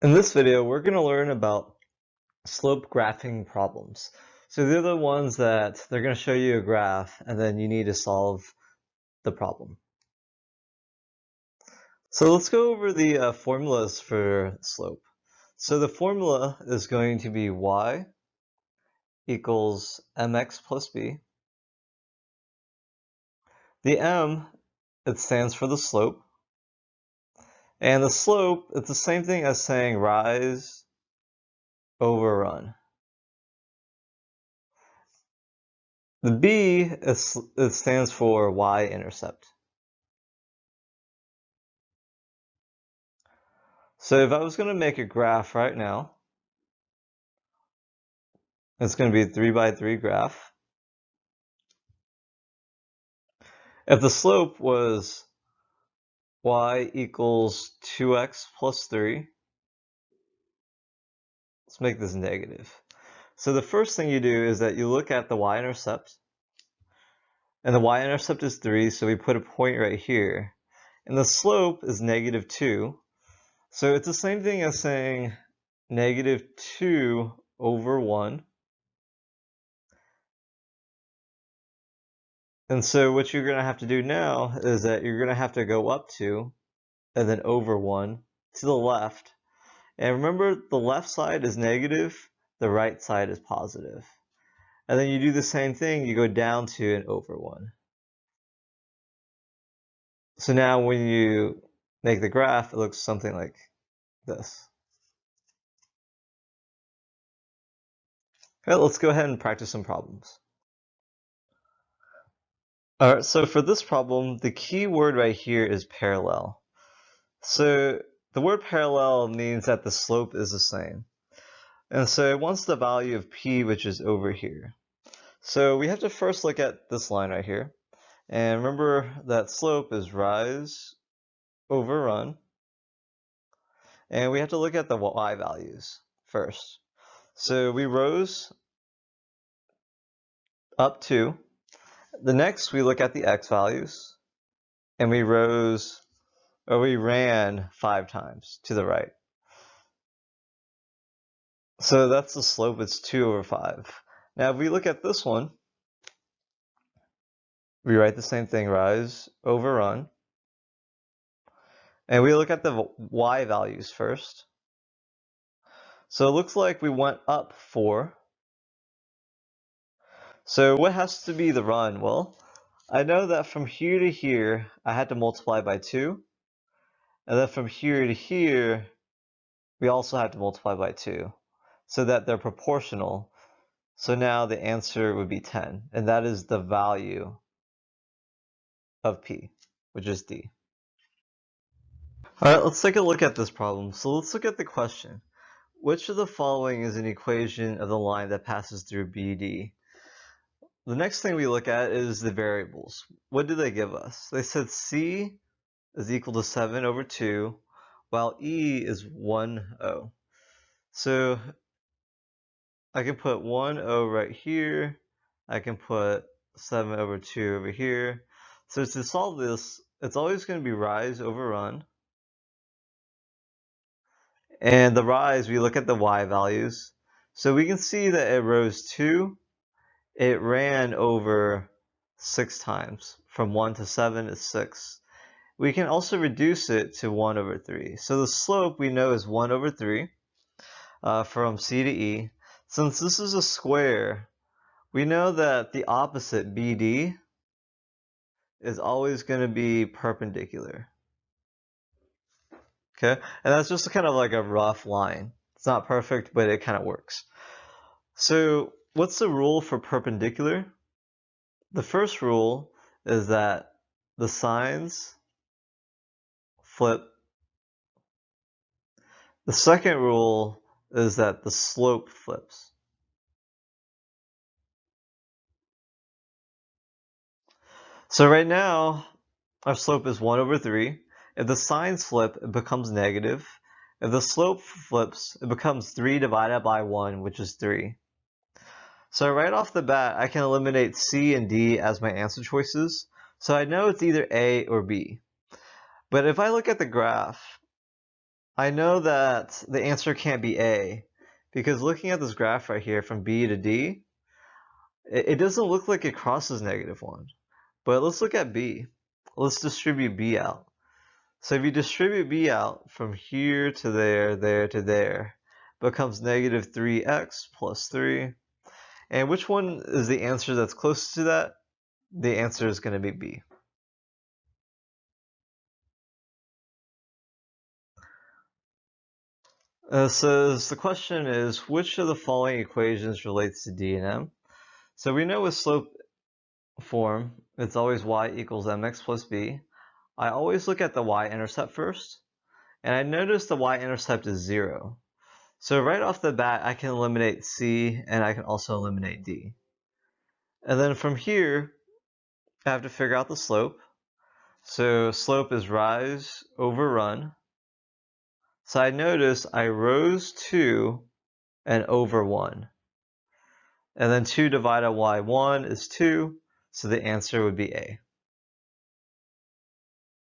In this video, we're going to learn about slope graphing problems. So they're the ones that they're going to show you a graph and then you need to solve the problem. So let's go over the formulas for slope. So the formula is going to be y equals mx plus b. The m, it stands for the slope. And the slope, it's the same thing as saying rise over run. The b, it stands for y-intercept. So if I was going to make a graph right now, it's going to be a 3x3 graph. If the slope was y equals 2x plus 3, let's make this negative. So the first thing you do is that you look at the y-intercept, and the y-intercept is 3, so we put a point right here. And the slope is negative 2, so it's the same thing as saying negative 2 over 1. And so what you're going to have to do now is that you're going to have to go up 2 and then over 1 to the left. And remember, the left side is negative, the right side is positive. And then you do the same thing, you go down 2 and over 1. So now when you make the graph, it looks something like this. All right, let's go ahead and practice some problems. All right, so for this problem, the key word right here is parallel. So the word parallel means that the slope is the same. And so it wants the value of p, which is over here. So we have to first look at this line right here. And remember that slope is rise over run. And we have to look at the y values first. So we rose up 2. The next we look at the x values. And we ran 5 times to the right. So that's the slope, it's 2 over 5. Now if we look at this one, we write the same thing, rise over run. And we look at the y values first. So it looks like we went up 4. So what has to be the run? Well, I know that from here to here, I had to multiply by 2. And then from here to here, we also have to multiply by 2 so that they're proportional. So now the answer would be 10. And that is the value of p, which is d. All right, let's take a look at this problem. So let's look at the question. Which of the following is an equation of the line that passes through BD? The next thing we look at is the variables. What do they give us? They said C is equal to 7 over 2, while E is 1/0. So I can put 1/0 right here. I can put 7 over 2 over here. So to solve this, it's always going to be rise over run. And the rise, we look at the y values. So we can see that it rose 2. It ran over 6 times. From 1 to 7 is 6. We can also reduce it to 1 over 3. So the slope we know is 1 over 3 from C to E. Since this is a square, we know that the opposite, BD, is always going to be perpendicular. Okay, and that's just kind of like a rough line. It's not perfect, but it kind of works. So what's the rule for perpendicular? The first rule is that the signs flip. The second rule is that the slope flips. So right now, our slope is 1 over 3. If the signs flip, it becomes negative. If the slope flips, it becomes 3 divided by 1, which is 3. So right off the bat, I can eliminate C and D as my answer choices. So I know it's either A or B. But if I look at the graph, I know that the answer can't be A, because looking at this graph right here from B to D, it doesn't look like it crosses -1. But let's look at B. Let's distribute B out. So if you distribute B out from here to there, there to there, becomes -3x plus 3. And which one is the answer that's closest to that? The answer is going to be B. So the question is, which of the following equations relates to D and M? So we know with slope form, it's always y equals mx plus b. I always look at the y-intercept first, and I notice the y-intercept is 0. So right off the bat, I can eliminate C, and I can also eliminate D. And then from here, I have to figure out the slope. So slope is rise over run. So I notice I rose 2 and over 1. And then 2 divided by y1 is 2, so the answer would be A.